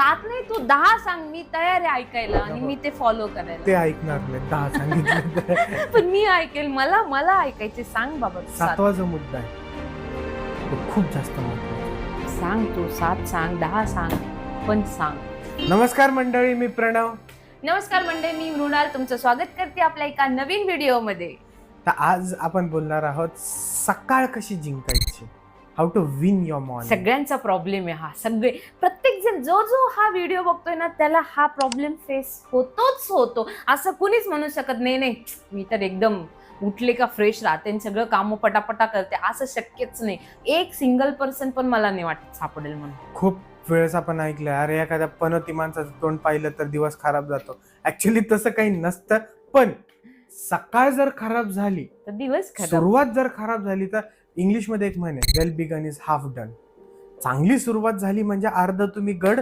7 नाही तू 10 सांग, मी तयार आहे ऐकायला आणि मी ते फॉलो करायला. ते ऐकणार नाही 10 सांगितलं. पण मी ऐकेल, मला ऐकायचे. सांग बाबा तू 7. 7वा जो मुद्दा आहे तो खूप जास्त महत्त्वाचा. सांग तू 7 सांग, 10 सांग, पण सांग. नमस्कार मंडळी, मी प्रणव. नमस्कार मंडळी, मी मृणाल तुमचं स्वागत करते आपल्या एका नवीन व्हिडिओमध्ये. तर आज आपण बोलणार आहोत सकाळ कशी जिंकायची, how to win your morning. सगळ्यांचा प्रॉब्लेम आहे हा. प्रत्येक जण जो हा व्हिडिओ बघतोय ना, त्याला हा प्रॉब्लेम फेस होतो. असं कुणीच म्हणू शकत नाही मी तर एकदम उठले का फ्रेश राहते आणि सगळं काम पटापटा करते, असं शक्यच नाही. एक सिंगल पर्सन पण मला नाही वाटत सापडेल म्हणून. खूप वेळेस आपण ऐकलंय, अरे एखाद्या पनोती माणसाचं तोंड पाहिलं तर दिवस खराब जातो. ऍक्च्युली तसं काही नसतं, पण सकाळ जर खराब झाली, तर दिवस खराब. सुरुवात जर खराब झाली तर इंग्लिशमध्ये एक म्हण आहे, well begun is half done. चांगली सुरुवात झाली म्हणजे अर्ध तुम्ही गड